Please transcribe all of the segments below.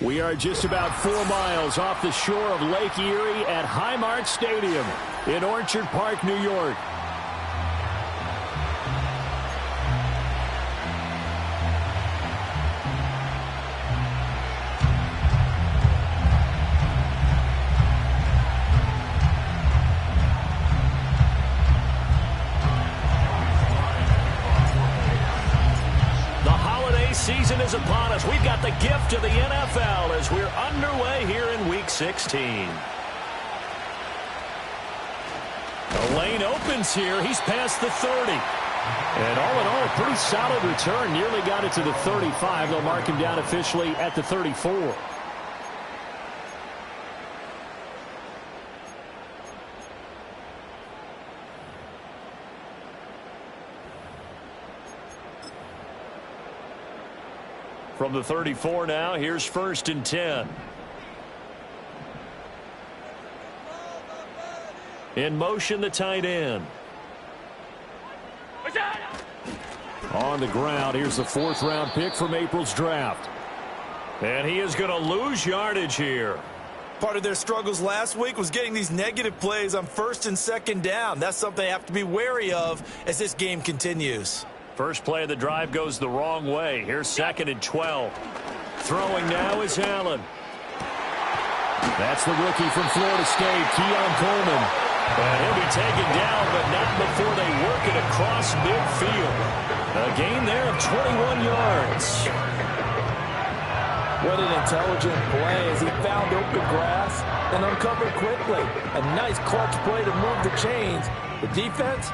We are just about 4 miles off the shore of Lake Erie at Highmark Stadium in Orchard Park, New York. Season is upon us. We've got the gift of the NFL as we're underway here in Week 16. The lane opens here. He's past the 30. And all in all, pretty solid return. Nearly got it to the 35. They'll mark him down officially at the 34. From the 34 now, here's 1st and 10. In motion, the tight end. On the ground, here's the 4th-round pick from April's draft. And he is going to lose yardage here. Part of their struggles last week was getting these negative plays on 1st and 2nd down. That's something they have to be wary of as this game continues. First play of the drive goes the wrong way. Here's 2nd and 12. Throwing now is Allen. That's the rookie from Florida State, Keon Coleman. And he'll be taken down, but not before they work it across midfield. A gain there of 21 yards. What an intelligent play as he found open grass and uncovered quickly. A nice clutch play to move the chains. The defense...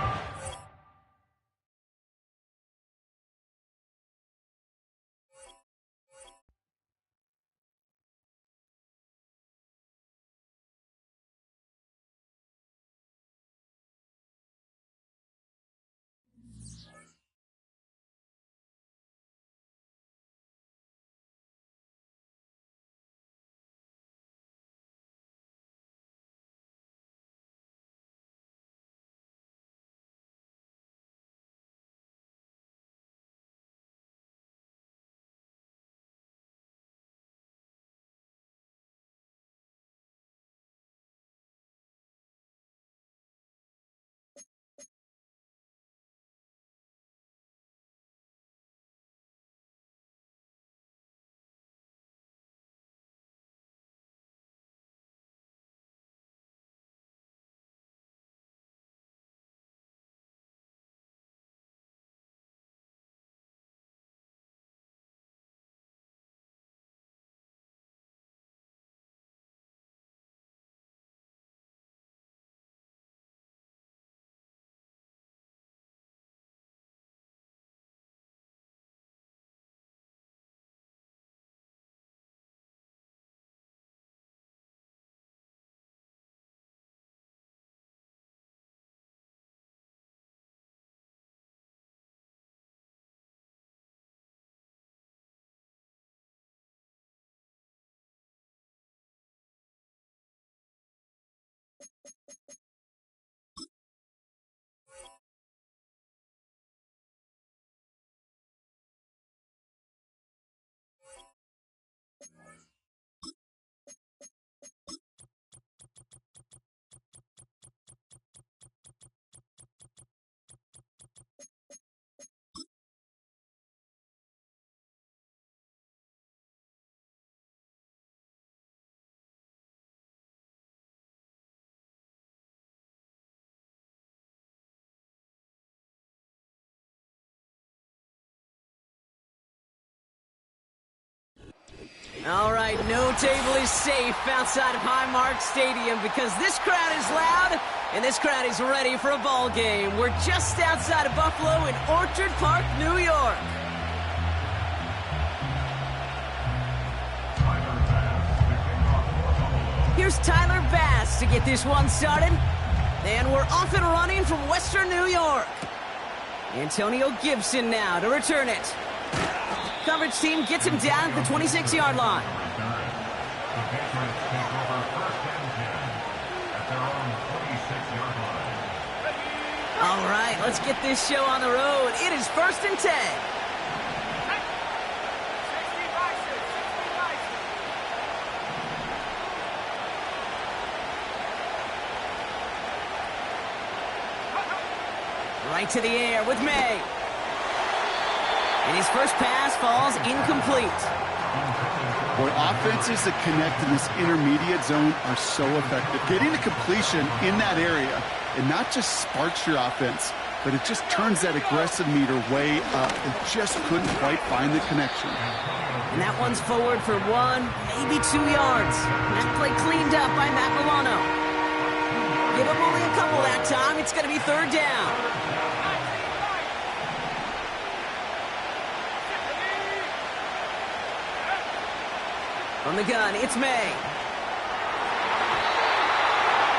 All right, no table is safe outside of Highmark Stadium because this crowd is loud and this crowd is ready for a ball game. We're just outside of Buffalo in Orchard Park, New York. Here's Tyler Bass to get this one started. And we're off and running from Western New York. Antonio Gibson now to return it. Coverage team gets him down at the 26-yard line. All right, let's get this show on the road. It is 1st and 10. Right to the air with May. And his first pass falls incomplete. Boy, offenses that connect in this intermediate zone are so effective. Getting a completion in that area, it not just sparks your offense, but it just turns that aggressive meter way up. It just couldn't quite find the connection. And that one's forward for 1, maybe 2 yards. That play cleaned up by Matt Milano. Give him only a couple that time. It's going to be 3rd down. From the gun, it's May.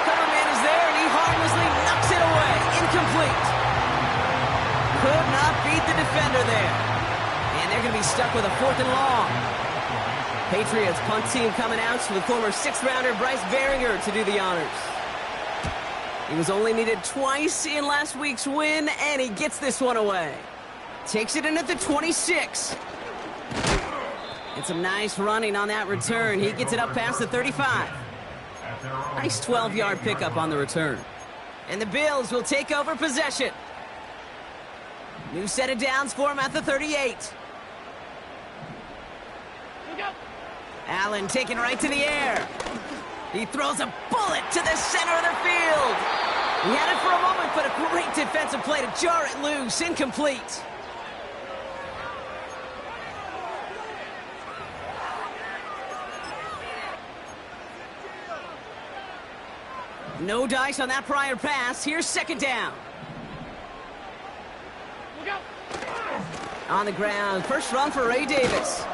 Coverman is there, and he harmlessly knocks it away. Incomplete. Could not beat the defender there. And they're going to be stuck with a 4th and long. Patriots punt team coming out with former 6th-rounder Bryce Behringer to do the honors. He was only needed twice in last week's win, and he gets this one away. Takes it in at the 26. And some nice running on that return. He gets it up past the 35. Nice 12-yard pickup on the return. And the Bills will take over possession. New set of downs for him at the 38. Allen taken right to the air. He throws a bullet to the center of the field. He had it for a moment, but a great defensive play to jar it loose. Incomplete. No dice on that prior pass. Here's 2nd down. On the ground, first run for Ray Davis.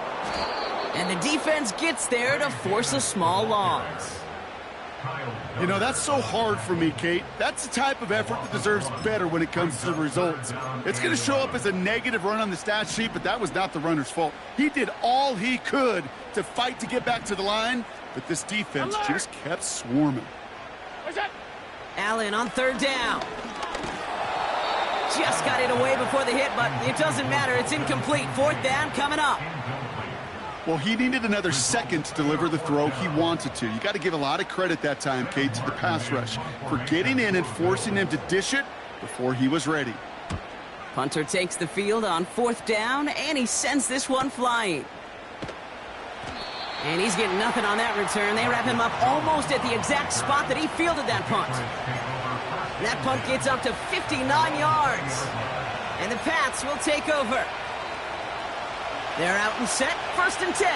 And the defense gets there to force a small loss. You know, that's so hard for me, Kate. That's the type of effort that deserves better when it comes to the results. It's going to show up as a negative run on the stat sheet, but that was not the runner's fault. He did all he could to fight to get back to the line, but this defense just kept swarming. Allen on 3rd down. Just got it away before the hit, but it doesn't matter. It's incomplete. 4th down coming up. Well, he needed another second to deliver the throw he wanted to. You got to give a lot of credit that time, Kate, to the pass rush for getting in and forcing him to dish it before he was ready. Punter takes the field on 4th down, and he sends this one flying. And he's getting nothing on that return. They wrap him up almost at the exact spot that he fielded that punt. And that punt gets up to 59 yards. And the Pats will take over. They're out and set, 1st and 10.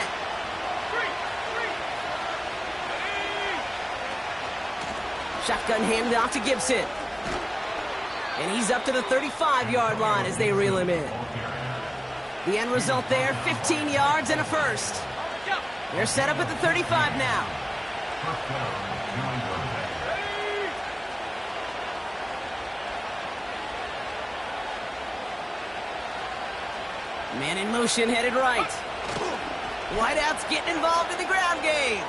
Shotgun handed off to Gibson. And he's up to the 35-yard line as they reel him in. The end result there, 15 yards and a first. They're set up at the 35 now. Man in motion, headed right. Wideouts getting involved in the ground game.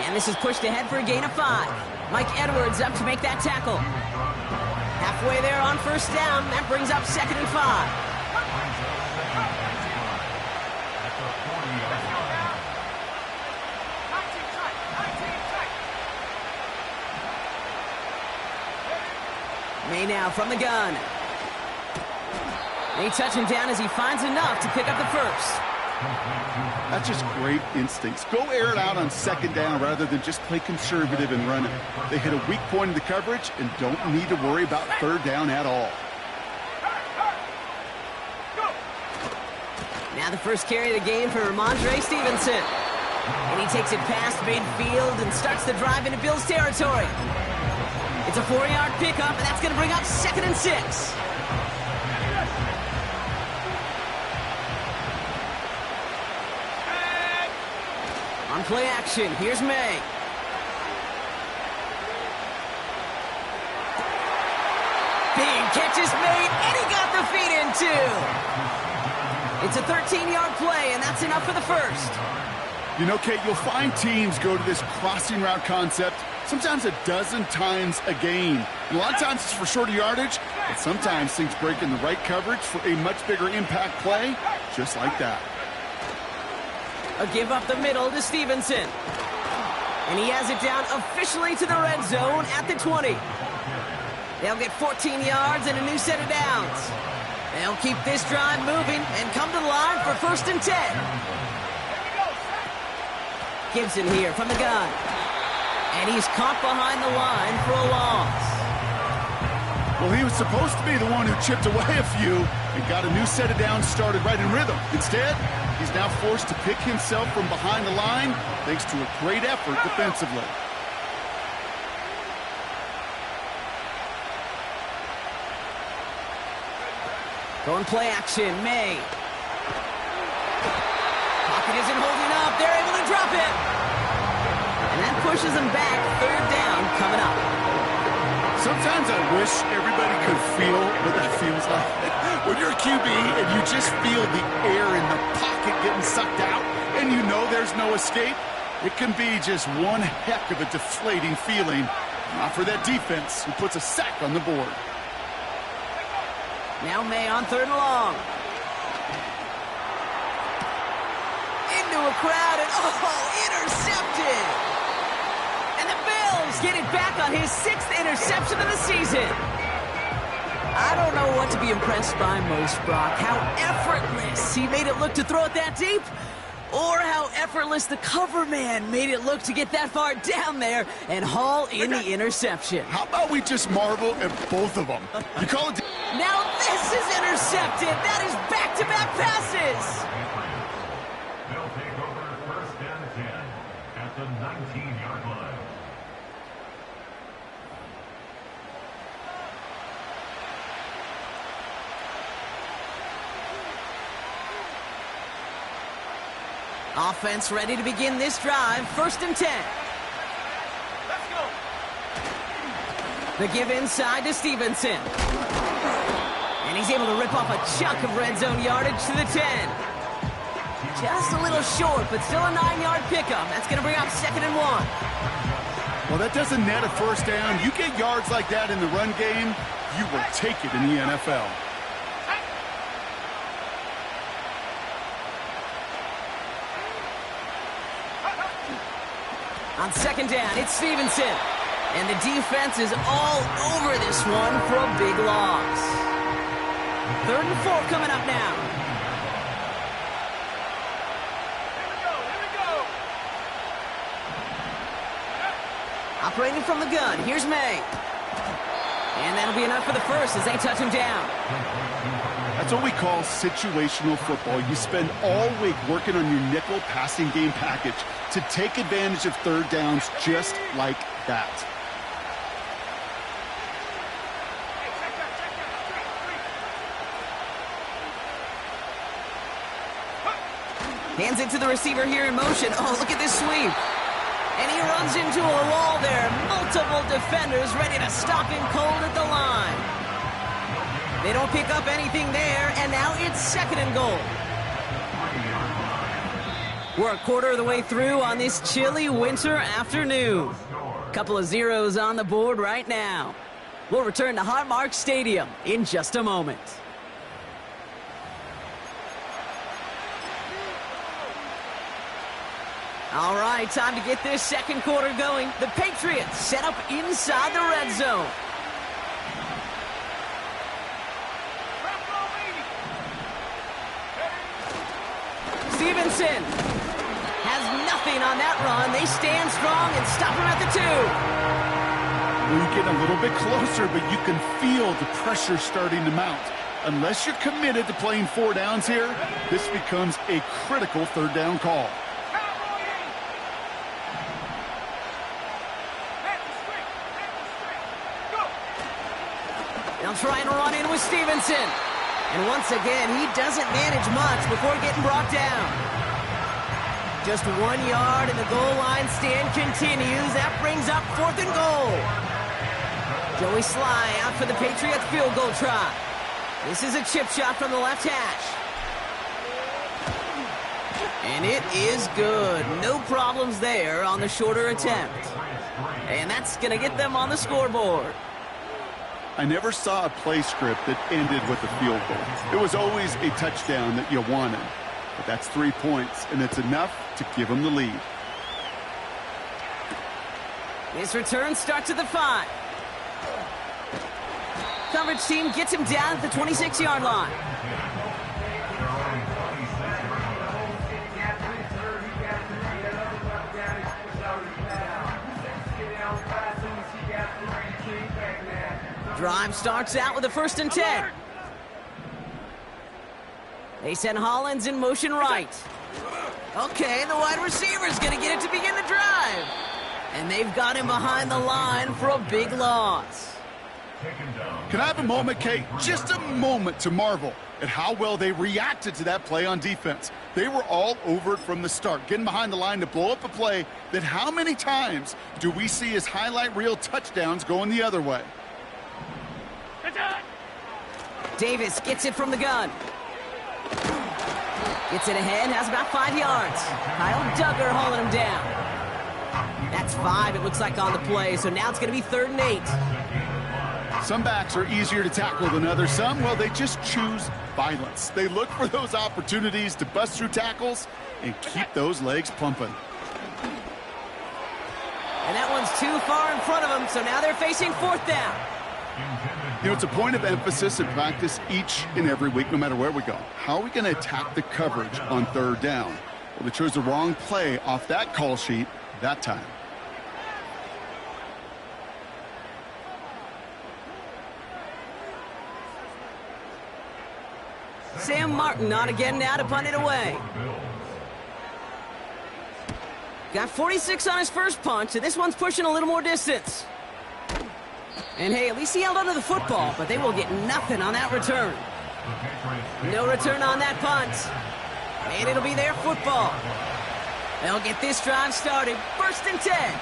And this is pushed ahead for a gain of 5. Mike Edwards up to make that tackle. Halfway there on 1st down. That brings up 2nd and 5. May now from the gun. They touch him down as he finds enough to pick up the first. That's just great instincts. Go air it out on 2nd down rather than just play conservative and run it. They hit a weak point in the coverage and don't need to worry about 3rd down at all. Now the first carry of the game for Ramondre Stevenson. And he takes it past midfield and starts the drive into Bills territory. It's a 4-yard pickup, and that's going to bring up 2nd and 6. On play action, here's May. Big catch is made, and he got the feet in too. It's a 13-yard play, and that's enough for the first. You know, Kate, you'll find teams go to this crossing route concept sometimes a dozen times a game. And a lot of times it's for shorter yardage, but sometimes things break in the right coverage for a much bigger impact play, just like that. A give up the middle to Stevenson. And he has it down officially to the red zone at the 20. They'll get 14 yards and a new set of downs. They'll keep this drive moving and come to the line for 1st and 10. Gibson here from the gun. And he's caught behind the line for a loss. Well, he was supposed to be the one who chipped away a few and got a new set of downs started right in rhythm. Instead, he's now forced to pick himself from behind the line thanks to a great effort defensively. Going play action, May. Pocket isn't holding up. They're able to drop it. And that pushes them back. 3rd down coming up. Sometimes I wish everybody could feel what that feels like. When you're a QB and you just feel the air in the pocket getting sucked out and you know there's no escape, it can be just one heck of a deflating feeling. Not for that defense who puts a sack on the board. Now May on 3rd and long. Into a crowd and, intercepted! And the Bills get it back on his 6th interception of the season. I don't know what to be impressed by most, Brock. How effortless he made it look to throw it that deep, or how effortless the cover man made it look to get that far down there and haul in the interception. How about we just marvel at both of them? You call it... Now this is intercepted. That is back-to-back passes. They'll take over 1st and 10 at the 19-yard line. Offense ready to begin this drive. 1st and 10. Let's go. The give inside to Stevenson. And he's able to rip off a chunk of red zone yardage to the 10. Just a little short, but still a 9-yard pickup. That's going to bring up 2nd and 1. Well, that doesn't net a 1st down. You get yards like that in the run game, you will take it in the NFL. On 2nd down, it's Stevenson. And the defense is all over this one for a big loss. 3rd and 4 coming up now. Here we go. Operating from the gun, here's May. And that'll be enough for the 1st as they touch him down. That's what we call situational football. You spend all week working on your nickel passing game package to take advantage of 3rd downs just like that. Hands it to the receiver here in motion. Oh, look at this sweep. And he runs into a wall there. Multiple defenders ready to stop him cold at the line. They don't pick up anything there, and now it's 2nd and goal. We're a quarter of the way through on this chilly winter afternoon. Couple of zeros on the board right now. We'll return to Highmark Stadium in just a moment. All right, time to get this 2nd quarter going. The Patriots set up inside the red zone. Stevenson has nothing on that run. They stand strong and stop him at the 2. Well, you get a little bit closer, but you can feel the pressure starting to mount. Unless you're committed to playing 4 downs here, this becomes a critical 3rd down call. They'll try and run in with Stevenson. And once again, he doesn't manage much before getting brought down. Just 1 yard and the goal line stand continues. That brings up 4th and goal. Joey Sly out for the Patriots field goal try. This is a chip shot from the left hash. And it is good. No problems there on the shorter attempt. And that's going to get them on the scoreboard. I never saw a play script that ended with a field goal. It was always a touchdown that you wanted. But that's 3 points, and it's enough to give them the lead. This return starts at the 5. coverage team gets him down at the 26-yard line. Drive starts out with a 1st and 10. They send Hollins in motion right. Okay, the wide receiver's going to get it to begin the drive. And they've got him behind the line for a big loss. Can I have a moment, Kate? Just a moment to marvel at how well they reacted to that play on defense. They were all over it from the start, getting behind the line to blow up a play that how many times do we see as highlight reel touchdowns going the other way? Davis gets it from the gun. Gets it ahead, has about 5 yards. Kyle Duggar holding him down. That's 5, it looks like, on the play, so now it's going to be 3rd and 8. Some backs are easier to tackle than others. Some, well, they just choose violence. They look for those opportunities to bust through tackles and keep those legs pumping. And that one's too far in front of them, so now they're facing 4th down. You know, it's a point of emphasis in practice each and every week, no matter where we go. How are we going to attack the coverage on 3rd down? Well, they chose the wrong play off that call sheet that time. Sam Martin on again now to punt it away. Got 46 on his first punch, so this one's pushing a little more distance. And hey, at least he held onto the football, but they will get nothing on that return. No return on that punt. And it'll be their football. They'll get this drive started. 1st and 10.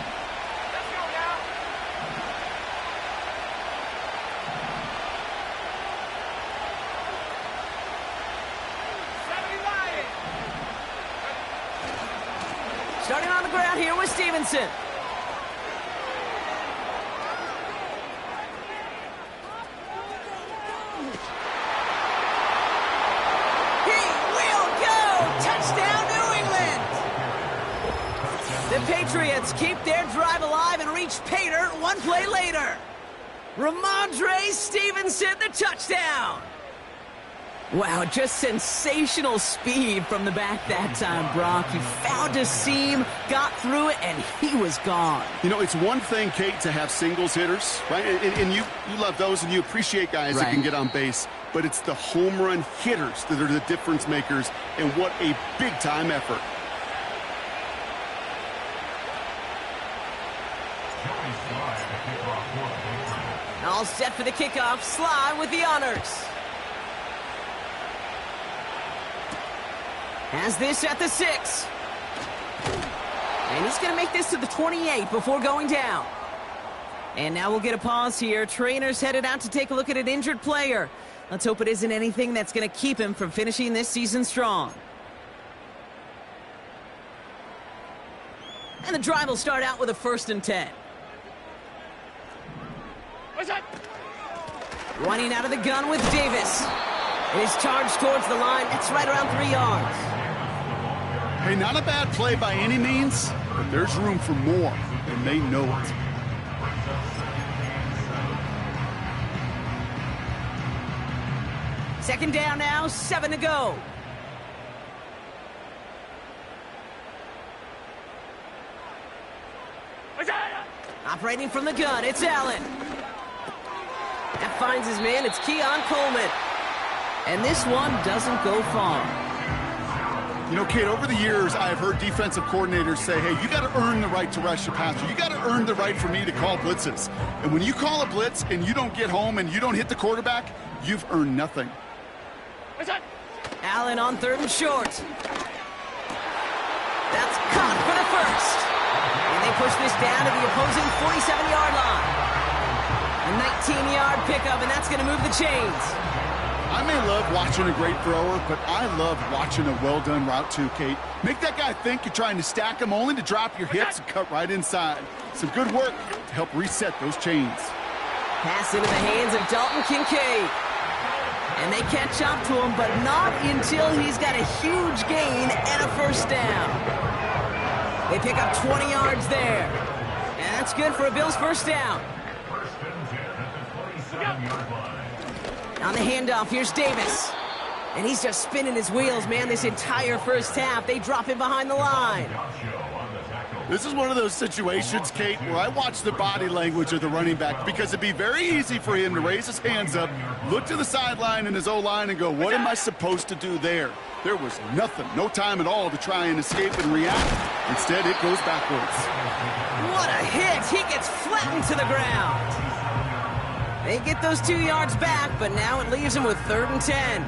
Starting on the ground here with Stevenson. The Patriots keep their drive alive and reach pay dirt one play later. Ramondre Stevenson, the touchdown. Wow, just sensational speed from the back that time, Brock. He found a seam, got through it, and he was gone. You know, it's one thing, Kate, to have singles hitters, right? And you love those, and you appreciate guys that can get on base. But it's the home run hitters that are the difference makers, and what a big-time effort. All set for the kickoff. Sly with the honors. Has this at the 6. And he's going to make this to the 28 before going down. And now we'll get a pause here. Trainers headed out to take a look at an injured player. Let's hope it isn't anything that's going to keep him from finishing this season strong. And the drive will start out with a 1st and 10. Running out of the gun with Davis. It is charged towards the line. That's right around 3 yards. Hey, not a bad play by any means, but there's room for more, and they know it. Second down now, 7 to go. Operating from the gun, it's Allen. That finds his man, it's Keon Coleman. And this one doesn't go far. You know, Kate, over the years, I've heard defensive coordinators say, hey, you got to earn the right to rush the passer. You got to earn the right for me to call blitzes. And when you call a blitz and you don't get home and you don't hit the quarterback, you've earned nothing. Allen on 3rd and short. That's caught for the 1st. And they push this down to the opposing 47-yard line. A 19-yard pickup, and that's going to move the chains. I may love watching a great thrower, but I love watching a well-done route too, Kate. Make that guy think you're trying to stack him, only to drop your hips and cut right inside. Some good work to help reset those chains. Pass into the hands of Dalton Kincaid. And they catch up to him, but not until he's got a huge gain and a 1st down. They pick up 20 yards there. And that's good for a Bills 1st down. On the handoff, here's Davis. And he's just spinning his wheels, man, this entire first half. They drop him behind the line. This is one of those situations, Kate, where I watch the body language of the running back because it'd be very easy for him to raise his hands up, look to the sideline in his O-line and go, what am I supposed to do there? There was nothing, no time at all to try and escape and react. Instead, it goes backwards. What a hit! He gets flattened to the ground. They get those 2 yards back, but now it leaves him with 3rd and 10.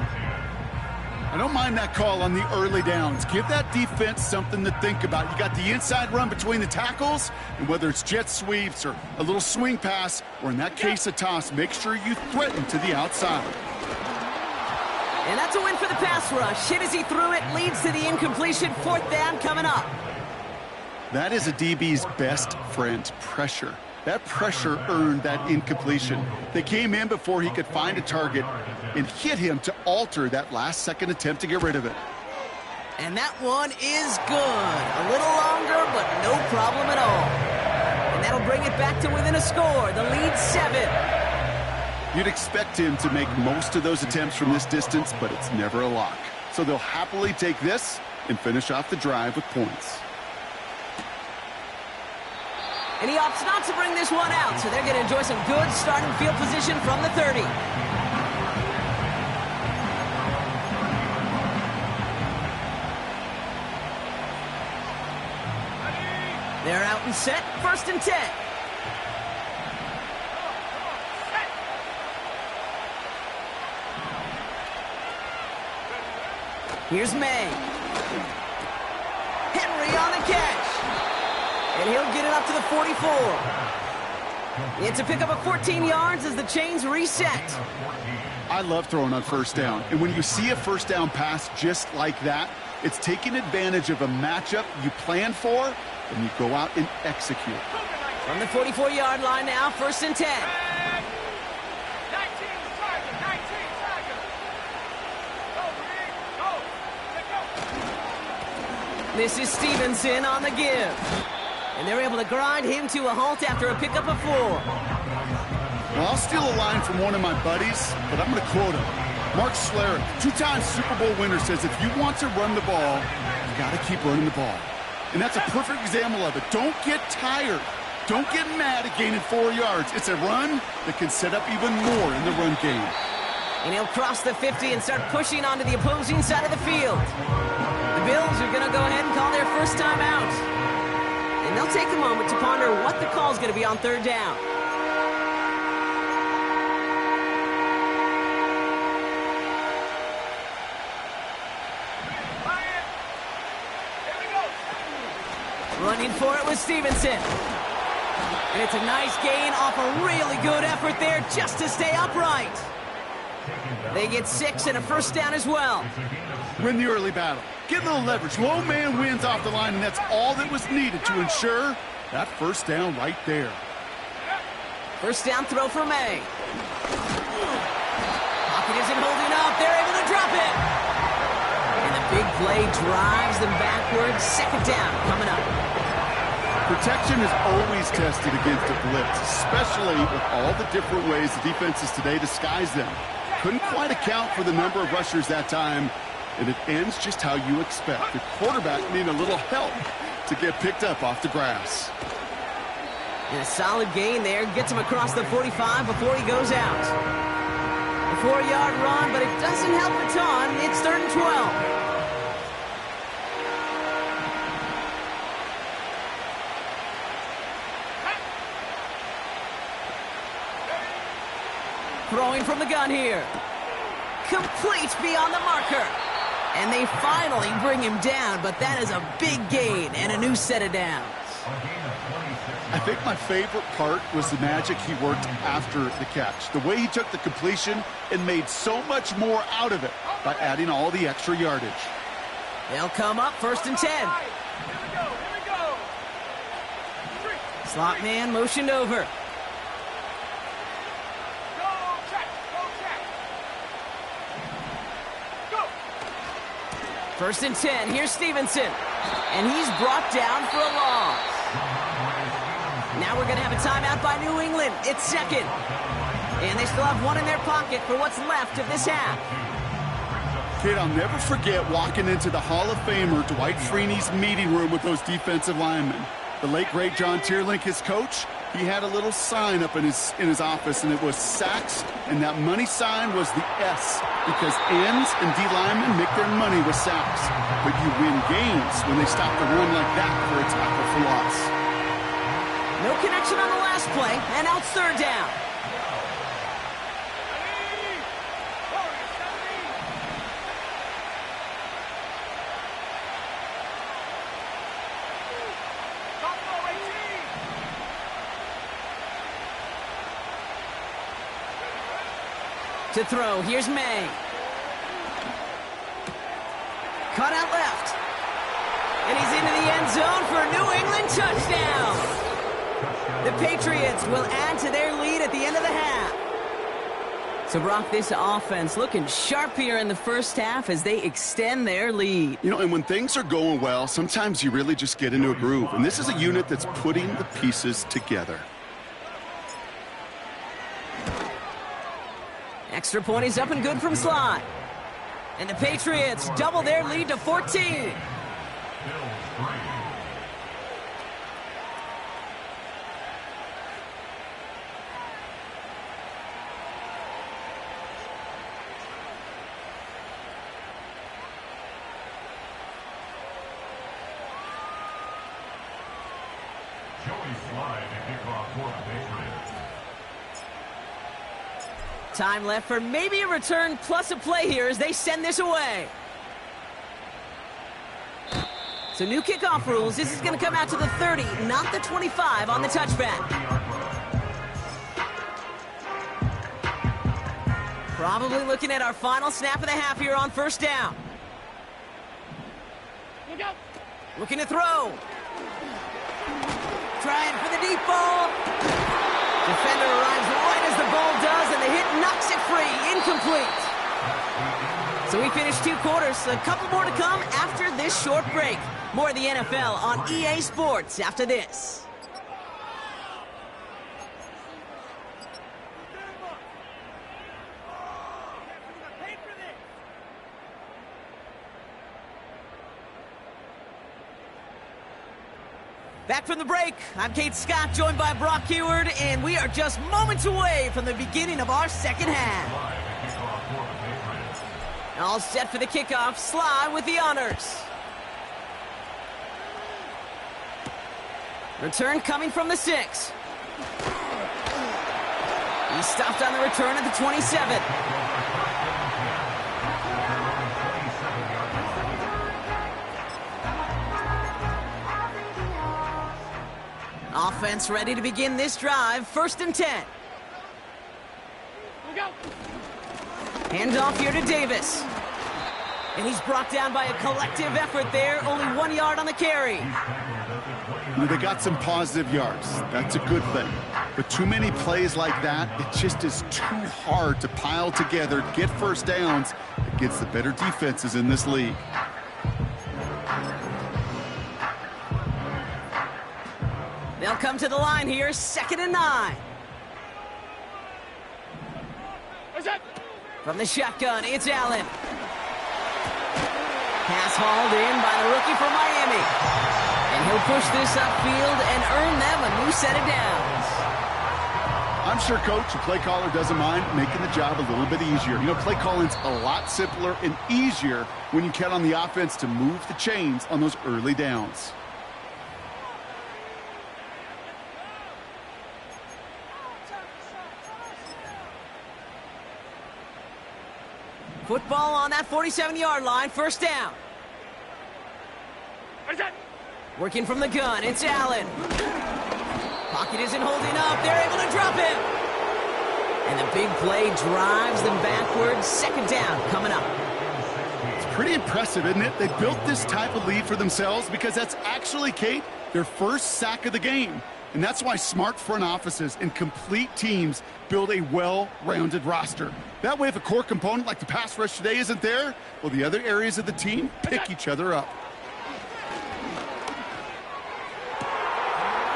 I don't mind that call on the early downs. Give that defense something to think about. You got the inside run between the tackles, and whether it's jet sweeps or a little swing pass, or in that case a toss, make sure you threaten to the outside. And that's a win for the pass rush. Hit as he threw it, leads to the incompletion. 4th down coming up. That is a DB's best friend, pressure. That pressure earned that incompletion. They came in before he could find a target and hit him to alter that last-second attempt to get rid of it. And that one is good. A little longer, but no problem at all. And that'll bring it back to within a score. The lead 7. You'd expect him to make most of those attempts from this distance, but it's never a lock. So they'll happily take this and finish off the drive with points. And he opts not to bring this one out, so they're going to enjoy some good starting field position from the 30. They're out and set, 1st and 10. Here's May. Henry on the catch. And he'll get it up to the 44. It's a pickup of 14 yards as the chains reset. I love throwing on 1st down. And when you see a 1st down pass just like that, it's taking advantage of a matchup you planned for, and you go out and execute. From the 44-yard line now, 1st and 10. This is Stevenson on the give. And they're able to grind him to a halt after a pickup of 4. Well, I'll steal a line from one of my buddies, but I'm going to quote him. Mark Schlereth, 2-time Super Bowl winner, says if you want to run the ball, you got to keep running the ball. And that's a perfect example of it. Don't get tired. Don't get mad at gaining 4 yards. It's a run that can set up even more in the run game. And he'll cross the 50 and start pushing onto the opposing side of the field. The Bills are going to go ahead and call their first time out. And they'll take a moment to ponder what the call is going to be on 3rd down. Running for it was Stevenson. And it's a nice gain off a really good effort there just to stay upright. They get 6 and a 1st down as well. Win the early battle. Get a little leverage. Low man wins off the line, and that's all that was needed to ensure that 1st down right there. 1st down throw for May. Pocket isn't holding up. They're able to drop it. And the big play drives them backwards. 2nd down coming up. Protection is always tested against a blitz, especially with all the different ways the defenses today disguise them. Couldn't quite account for the number of rushers that time, and it ends just how you expect. The quarterback needing a little help to get picked up off the grass. And a solid gain there. Gets him across the 45 before he goes out. A 4-yard run, but it doesn't help a ton. It's 3rd and 12. Throwing from the gun here. Complete beyond the marker. And they finally bring him down, but that is a big gain and a new set of downs. I think my favorite part was the magic he worked after the catch. The way he took the completion and made so much more out of it by adding all the extra yardage. They'll come up 1st and 10. Slot man motioned over. First and 10, here's Stevenson. And he's brought down for a loss. Now we're going to have a timeout by New England. It's 2nd. And they still have one in their pocket for what's left of this half. Kid, I'll never forget walking into the Hall of Famer Dwight Freeney's meeting room with those defensive linemen. The late, great John Tierlink, his coach, he had a little sign up in his office, and it was sacks, and that money sign was the S, because ends and D linemen make their money with sacks. But you win games when they stop the run like that for a tackle for loss. No connection on the last play, and now it's third down. To throw, here's May. Cut out left. And he's into the end zone for a New England touchdown. The Patriots will add to their lead at the end of the half. So, Brock, this offense looking sharp here in the first half as they extend their lead. You know, and when things are going well, sometimes you really just get into a groove. And this is a unit that's putting the pieces together. Extra point is up and good from Sly. And the Patriots double their lead to 14. Time left for maybe a return plus a play here as they send this away. So new kickoff rules. This is going to come out to the 30, not the 25 on the touchback. Probably looking at our final snap of the half here on first down. Looking to throw. Trying for the deep ball. Defender arrives right as the ball does, and the hit knocks it free. Incomplete. So we finished 2 quarters. A couple more to come after this short break. More of the NFL on EA Sports after this. Back from the break, I'm Kate Scott, joined by Brock Heward, and we are just moments away from the beginning of our second half. All set for the kickoff, Sly with the honors. Return coming from the 6. He stopped on the return at the 27. Offense ready to begin this drive. 1st and 10. Here we go. Handoff here to Davis. And he's brought down by a collective effort there. Only 1 yard on the carry. They got some positive yards. That's a good thing. But too many plays like that, it just is too hard to pile together, get first downs against the better defenses in this league. They'll come to the line here, 2nd and 9. From the shotgun, it's Allen. Pass hauled in by the rookie from Miami. And he'll push this upfield and earn them a new set of downs. I'm sure coach, the play caller, doesn't mind making the job a little bit easier. You know, play calling's a lot simpler and easier when you count on the offense to move the chains on those early downs. Football on that 47-yard line, 1st down. Working from the gun, it's Allen. Pocket isn't holding up, they're able to drop him. And the big play drives them backwards. 2nd down coming up. It's pretty impressive, isn't it? They built this type of lead for themselves because that's actually, Kate, their first sack of the game. And that's why smart front offices and complete teams build a well-rounded roster. That way, if a core component like the pass rush today isn't there, well, the other areas of the team pick each other up.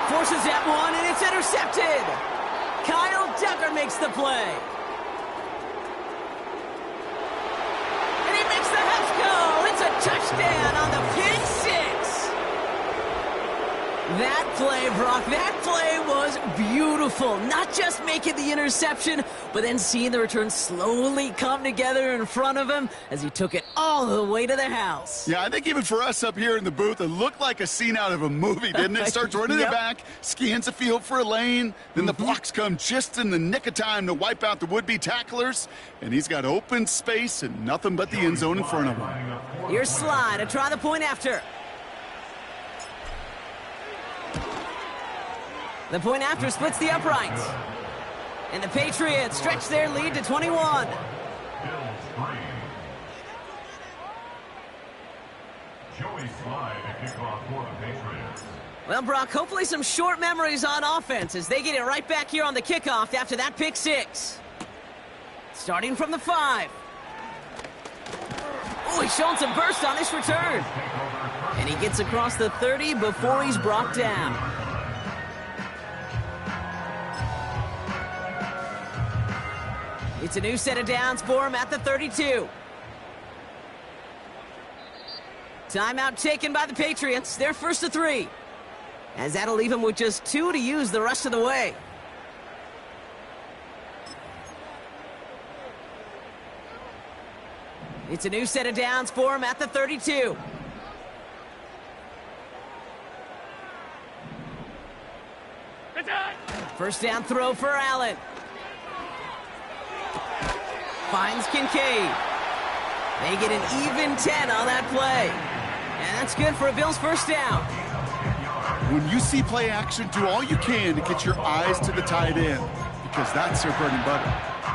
Forces that one, and it's intercepted. Kyle Duggar makes makes the play. And he makes the house go. It's a touchdown on the pick six. That play, Brock, that play was beautiful. Not just making the interception, but then seeing the return slowly come together in front of him as he took it all the way to the house. Yeah, I think even for us up here in the booth, it looked like a scene out of a movie, didn't it? Starts running it back, scans the field for a lane, then the blocks come just in the nick of time to wipe out the would-be tacklers, and he's got open space and nothing but the end zone in front of him. Here's Sly to try the point after. The point after splits the uprights. And the Patriots stretch their lead to 21. Well, Brock, hopefully some short memories on offense as they get it right back here on the kickoff after that pick six. Starting from the 5. Oh, he's showing some burst on this return. And he gets across the 30 before he's brought down. It's a new set of downs for him at the 32. Timeout taken by the Patriots. They're first to 3. As that'll leave him with just 2 to use the rest of the way. It's a new set of downs for him at the 32. First down throw for Allen. Finds Kincaid. They get an even 10 on that play. And that's good for a Bills first down. When you see play action, do all you can to get your eyes to the tight end, because that's their bread and butter.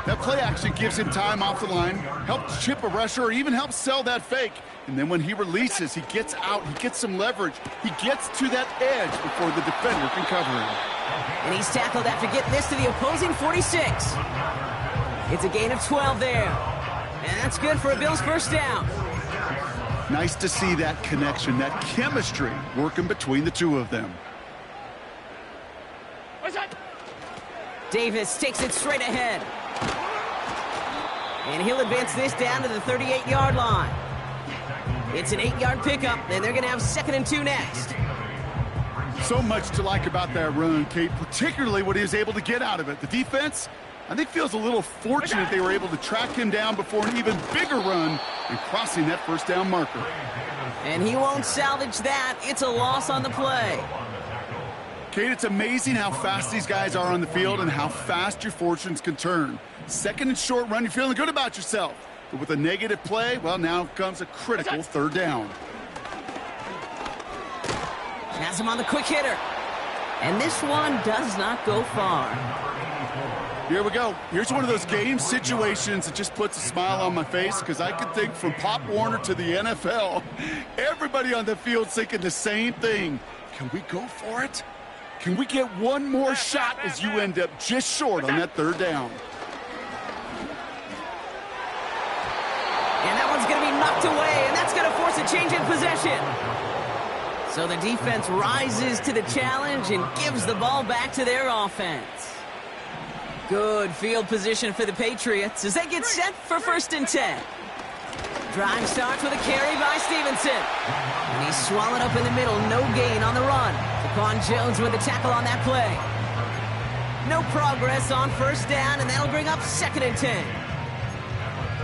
That play action gives him time off the line, helps chip a rusher, or even helps sell that fake. And then when he releases, he gets out, he gets some leverage. He gets to that edge before the defender can cover him. And he's tackled after getting this to the opposing 46. It's a gain of 12 there. And that's good for a Bills first down. Nice to see that connection, that chemistry working between the two of them. Davis takes it straight ahead. And he'll advance this down to the 38-yard line. It's an 8-yard pickup, and they're going to have 2nd and 2 next. So much to like about that run, Kate, particularly what he was able to get out of it. The defense, I think, feels a little fortunate they were able to track him down before an even bigger run and crossing that first down marker. And he won't salvage that. It's a loss on the play. Kate, it's amazing how fast these guys are on the field and how fast your fortunes can turn. 2nd and short run, you're feeling good about yourself. But with a negative play, well, now comes a critical 3rd down. Has him on the quick hitter. And this one does not go far. Here we go. Here's one of those game situations that just puts a smile on my face, because I can think from Pop Warner to the NFL, everybody on the field thinking the same thing. Can we go for it? Can we get one more shot as you end up just short on that 3rd down? And that one's going to be knocked away, and that's going to force a change in possession. So the defense rises to the challenge and gives the ball back to their offense. Good field position for the Patriots as they get set for 1st and 10. Drive starts with a carry by Stevenson. And he's swallowed up in the middle. No gain on the run. Daquan Jones with the tackle on that play. No progress on 1st down, and that'll bring up 2nd and 10.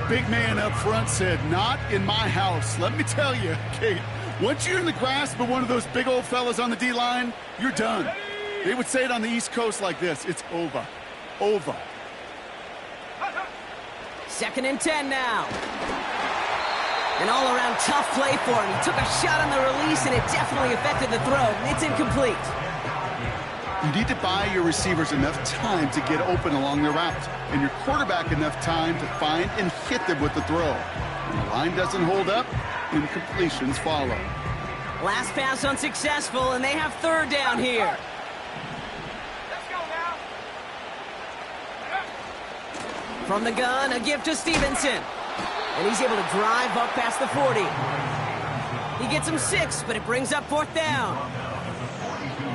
Big man up front said, "Not in my house." Let me tell you, Kate, once you're in the grasp of one of those big old fellas on the D-line, you're done. They would say it on the East Coast like this: it's over. Over. 2nd and 10 now. An all-around tough play for him. He took a shot on the release, and it definitely affected the throw. It's incomplete. You need to buy your receivers enough time to get open along the route, and your quarterback enough time to find and hit them with the throw. When the line doesn't hold up, incompletions follow. Last pass unsuccessful, and they have 3rd down here. From the gun, a give to Stevenson. And he's able to drive up past the 40. He gets him 6, but it brings up 4th down.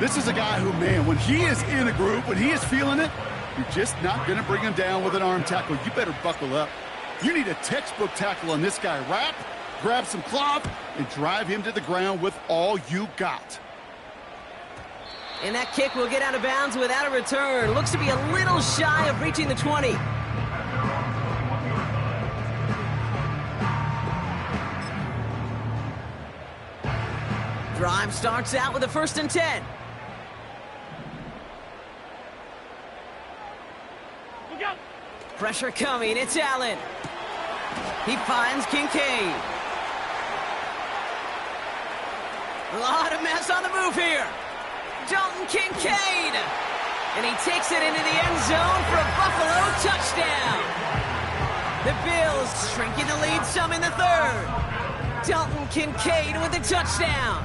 This is a guy who, man, when he is in a group, when he is feeling it, You're just not going to bring him down with an arm tackle. You better buckle up. You need a textbook tackle on this guy. Wrap, grab some cloth, and drive him to the ground with all you got. And that kick will get out of bounds without a return. Looks to be a little shy of reaching the 20. Drive starts out with a 1st and 10. Pressure coming. It's Allen. He finds Kincaid. A lot of mess on the move here. Dalton Kincaid. And he takes it into the end zone for a Buffalo touchdown. The Bills shrinking the lead some in the 3rd. Dalton Kincaid with the touchdown.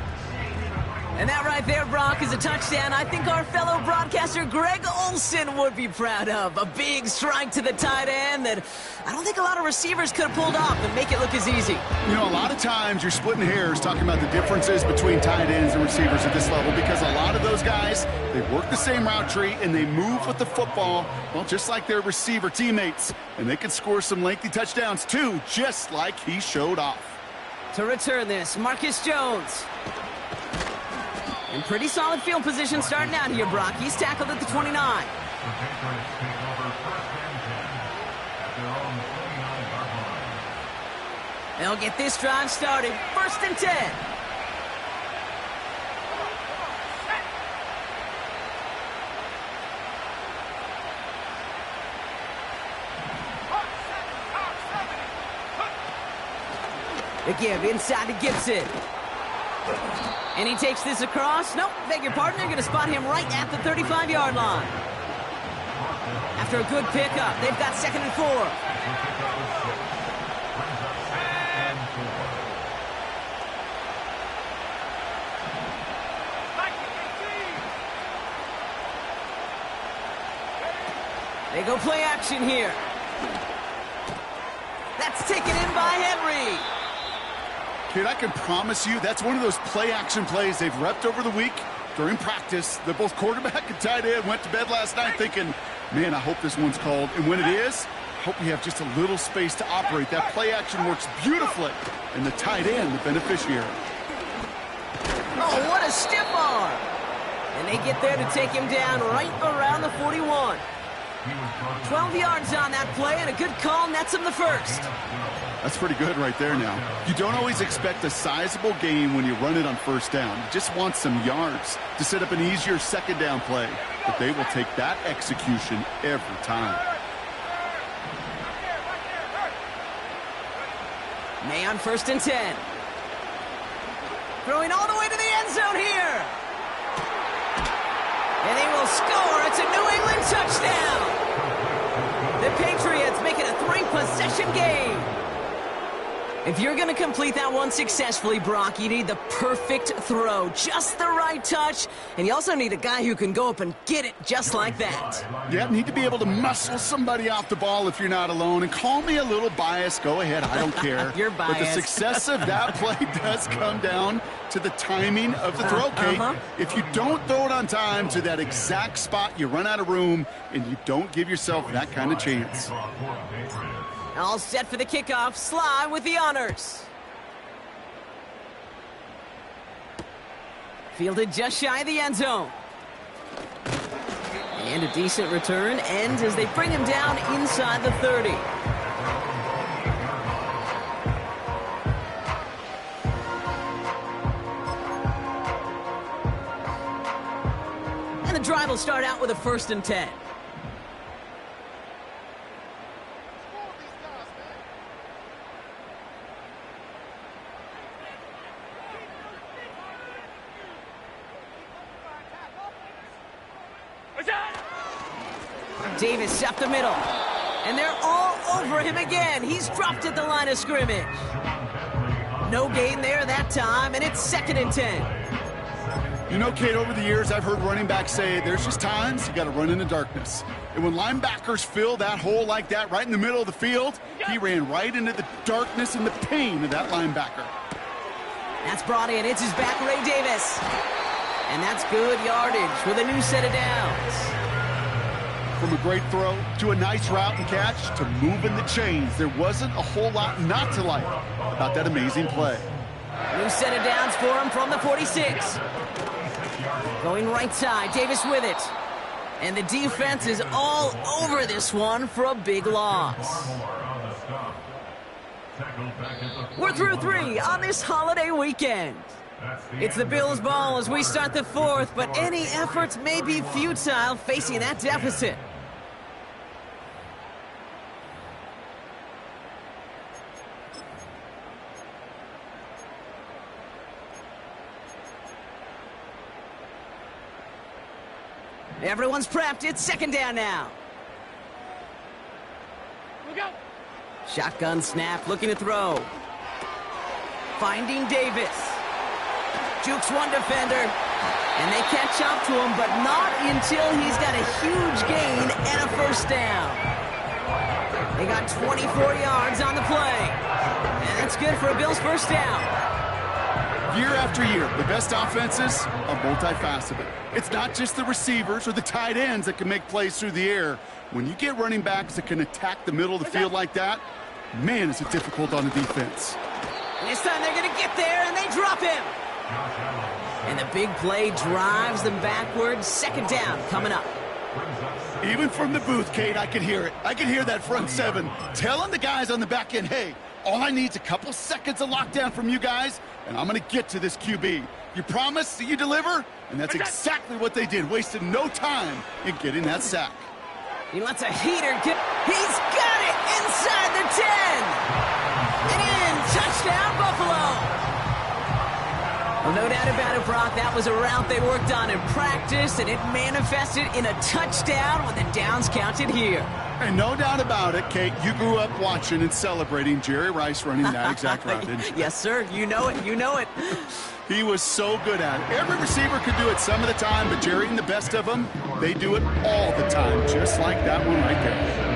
And that right there, Brock, is a touchdown I think our fellow broadcaster Greg Olsen would be proud of. A big strike to the tight end that I don't think a lot of receivers could have pulled off and make it look as easy. You know, a lot of times you're splitting hairs talking about the differences between tight ends and receivers at this level because a lot of those guys, they work the same route tree and they move with the football, well, just like their receiver teammates. And they can score some lengthy touchdowns, too, just like he showed off. To return this, Marcus Jones. In pretty solid field position starting out here, Brock. He's tackled at the 29. They'll get this drive started. 1st and 10. The give inside to Gibson. And he takes this across. Nope, beg your pardon. They're going to spot him right at the 35-yard line. After a good pickup, they've got 2nd and 4. They go play action here. That's taken in by Henry. Kid, I can promise you that's one of those play-action plays they've repped over the week during practice. That both quarterback and tight end went to bed last night thinking, man, I hope this one's called. And when it is, I hope we have just a little space to operate. That play-action works beautifully, and the tight end, the beneficiary. Oh, what a stiff arm. And they get there to take him down right around the 41. 12 yards on that play, and a good call nets him the 1st. That's pretty good right there now. You don't always expect a sizable gain when you run it on 1st down. You just want some yards to set up an easier 2nd down play. But they will take that execution every time. May on 1st and 10. Throwing all the way to the end zone here. And they will score. It's a New England touchdown. The Patriots make it a 3-possession game. If you're going to complete that one successfully, Brock, you need the perfect throw, just the right touch, and you also need a guy who can go up and get it just like that. Yeah, need to be able to muscle somebody off the ball if you're not alone. And call me a little biased. Go ahead. I don't care. You're biased. But the success of that play does come down to the timing of the throw, Kate. If you don't throw it on time to that exact spot, you run out of room, and you don't give yourself that kind of chance. All set for the kickoff. Sly with the honors. Fielded just shy of the end zone. And a decent return ends as they bring him down inside the 30. And the drive will start out with a 1st and 10. Davis up the middle. And they're all over him again. He's dropped at the line of scrimmage. No gain there that time, and it's 2nd and 10. You know, Kate, over the years, I've heard running backs say there's just times you got to run in the darkness. And when linebackers fill that hole like that right in the middle of the field, he ran right into the darkness and the pain of that linebacker. That's brought in. It's his back, Ray Davis. And that's good yardage with a new set of downs. From a great throw to a nice route and catch to moving the chains. There wasn't a whole lot not to like about that amazing play. New set of downs for him from the 46. Going right side, Davis with it. And the defense is all over this one for a big loss. We're through 3 on this holiday weekend. It's the Bills' ball as we start the 4th, but any efforts may be futile facing that deficit. Everyone's prepped. It's 2nd down now. Shotgun snap, looking to throw. Finding Davis. Jukes one defender, and they catch up to him, but not until he's got a huge gain and a 1st down. They got 24 yards on the play, and that's good for a Bills 1st down. Year after year, the best offenses are multifaceted. It's not just the receivers or the tight ends that can make plays through the air. When you get running backs that can attack the middle of the field like that, man, is it difficult on the defense. This time they're going to get there, and they drop him. And the big play drives them backwards. 2nd down coming up. Even from the booth, Kate, I can hear it. I can hear that front 7 telling the guys on the back end, hey, all I need is a couple seconds of lockdown from you guys, and I'm going to get to this QB. You promise that you deliver? And that's exactly what they did, wasted no time in getting that sack. He lets a heater get... He's got it inside the 10! And in! Touchdown, Buffalo! Well, no doubt about it, Brock. That was a route they worked on in practice, and it manifested in a touchdown when the downs counted here. And no doubt about it, Kate, you grew up watching and celebrating Jerry Rice running that exact route, didn't you? Yes, sir. You know it. You know it. He was so good at it. Every receiver could do it some of the time, but Jerry and the best of them, they do it all the time, just like that one right there.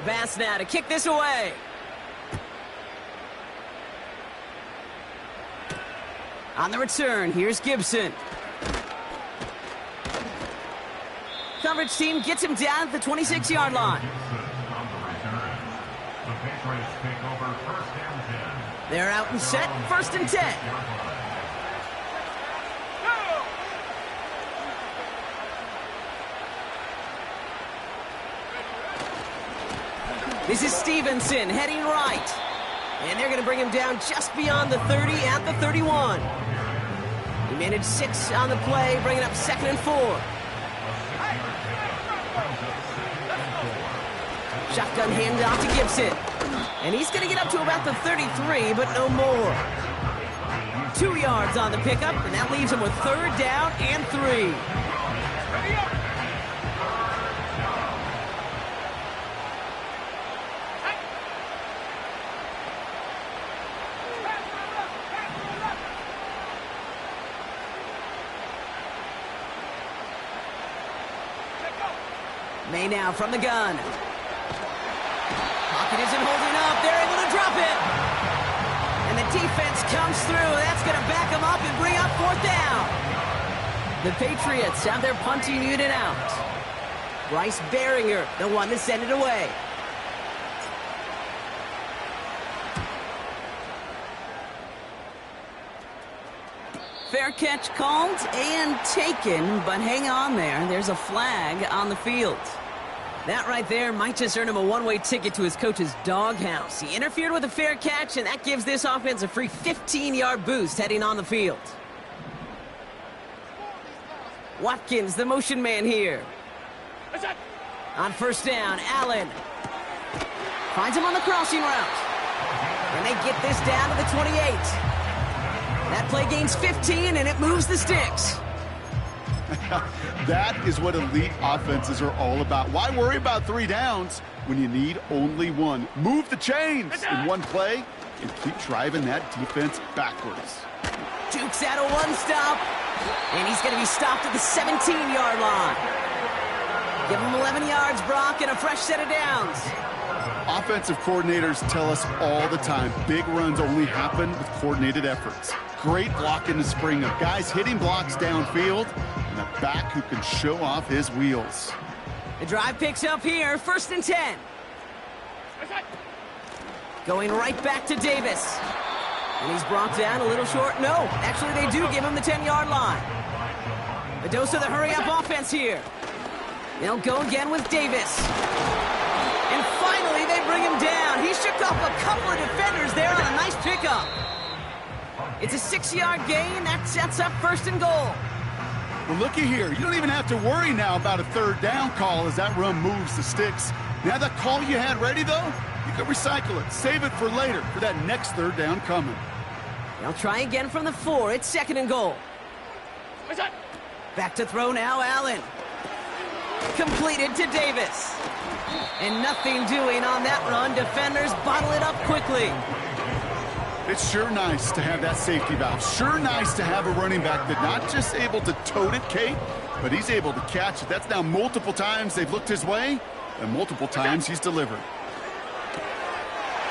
Bass now to kick this away. On the return, here's Gibson. Coverage team gets him down at the 26-yard line. They're out and set, 1st and 10. This is Stevenson heading right. And they're going to bring him down just beyond the 30 at the 31. He managed 6 on the play, bringing up 2nd and 4. Shotgun handoff to Gibson. And he's going to get up to about the 33, but no more. 2 yards on the pickup, and that leaves him with 3rd down and 3. May now from the gun. Pocket isn't holding up. They're able to drop it. And the defense comes through. That's going to back them up and bring up 4th down. The Patriots have their punting unit out. Bryce Behringer, the one to send it away. Fair catch called and taken, but hang on there. There's a flag on the field. That right there might just earn him a one-way ticket to his coach's doghouse. He interfered with a fair catch, and that gives this offense a free 15-yard boost heading on the field. Watkins, the motion man here. On 1st down, Allen finds him on the crossing route. And they get this down to the 28. That play gains 15, and it moves the sticks. That is what elite offenses are all about. Why worry about 3 downs when you need only 1? Move the chains in one play and keep driving that defense backwards. Jukes out a 1-stop, and he's going to be stopped at the 17-yard line. Give him 11 yards, Brock, and a fresh set of downs. Offensive coordinators tell us all the time, big runs only happen with coordinated efforts. great blocking to spring up. Guys hitting blocks downfield, and a back who can show off his wheels. The drive picks up here, 1st and 10. Going right back to Davis. And he's brought down a little short. No, actually they do give him the 10-yard line. A dose of the hurry-up offense here. They'll go again with Davis. And finally they bring him down. He shook off a couple of defenders there on a nice pickup. It's a 6-yard gain. That sets up 1st and goal. Well, looky here. You don't even have to worry now about a 3rd down call as that run moves the sticks. Now that call you had ready, though, you can recycle it. Save it for later for that next 3rd down coming. They'll try again from the 4. It's 2nd and goal. Back to throw now, Allen. Completed to Davis. And nothing doing on that run. Defenders bottle it up quickly. It's sure nice to have that safety valve. Sure nice to have a running back that's not just able to tote it, Kate, but he's able to catch it. That's now multiple times they've looked his way, and multiple times he's delivered.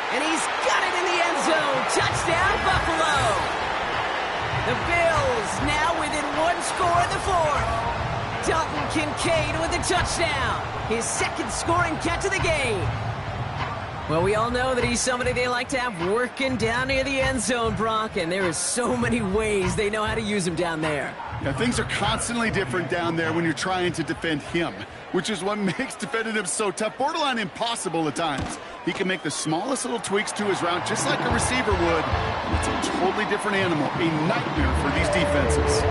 And he's got it in the end zone. Touchdown, Buffalo. The Bills now within 1 score in the 4th. Dalton Kincaid with the touchdown. His 2nd scoring catch of the game. Well, we all know that he's somebody they like to have working down near the end zone, Brock, and there is so many ways they know how to use him down there. Yeah, things are constantly different down there when you're trying to defend him, which is what makes defending him so tough, borderline impossible at times. He can make the smallest little tweaks to his route just like a receiver would, and it's a totally different animal, a nightmare for these defenses.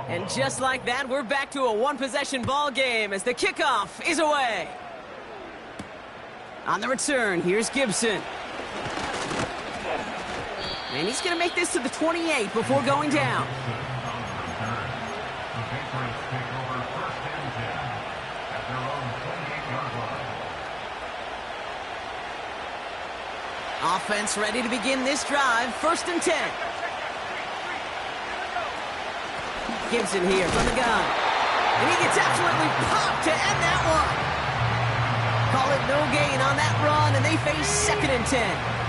And just like that, we're back to a 1-possession ball game as the kickoff is away. On the return, here's Gibson. And he's going to make this to the 28 before going down. Offense ready to begin this drive, 1st and 10. Gibson here from the gun. And he gets absolutely popped to end that one. Call it no gain on that run, and they face 2nd and 10.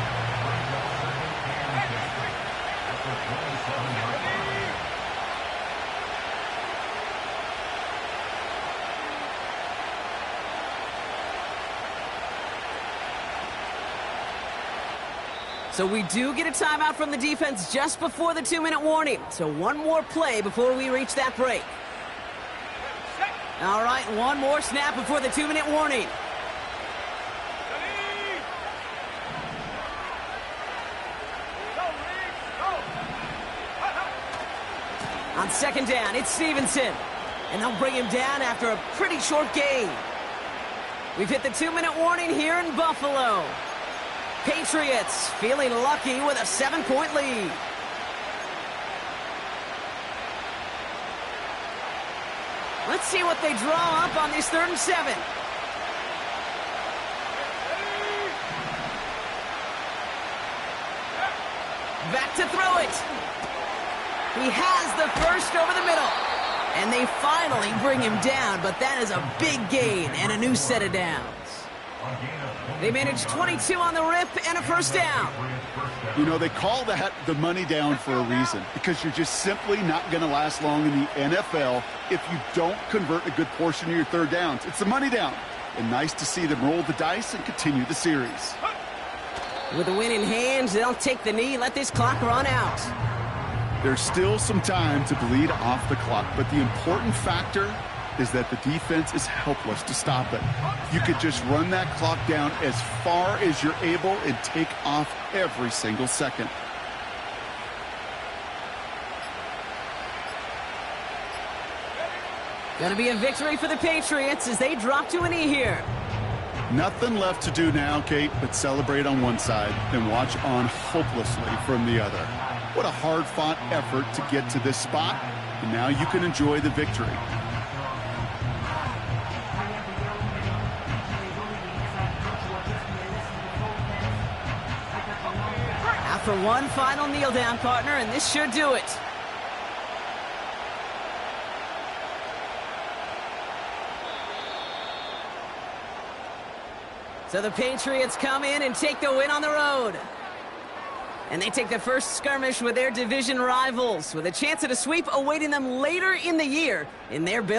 So we do get a timeout from the defense just before the 2-minute warning. So one more play before we reach that break. All right, one more snap before the 2-minute warning. On 2nd down, it's Stevenson. And they'll bring him down after a pretty short gain. We've hit the 2-minute warning here in Buffalo. Patriots feeling lucky with a 7-point lead. Let's see what they draw up on this 3rd and 7. Back to throw it. He has the first over the middle. And they finally bring him down, but that is a big gain and a new set of downs. They managed 22 on the rip and a 1st down. You know, they call that the money down for a reason, because you're just simply not going to last long in the NFL if you don't convert a good portion of your 3rd downs. It's the money down. And nice to see them roll the dice and continue the series. With the win in hand, they'll take the knee, let this clock run out. There's still some time to bleed off the clock, but the important factor is that the defense is helpless to stop it. You could just run that clock down as far as you're able and take off every single second. Gonna be a victory for the Patriots as they drop to a knee here. Nothing left to do now, Kate, but celebrate on one side and watch on hopelessly from the other. What a hard-fought effort to get to this spot, and now you can enjoy the victory. After one final kneel down, partner, and this should do it. So the Patriots come in and take the win on the road. And they take the first skirmish with their division rivals, with a chance at a sweep awaiting them later in the year in their building.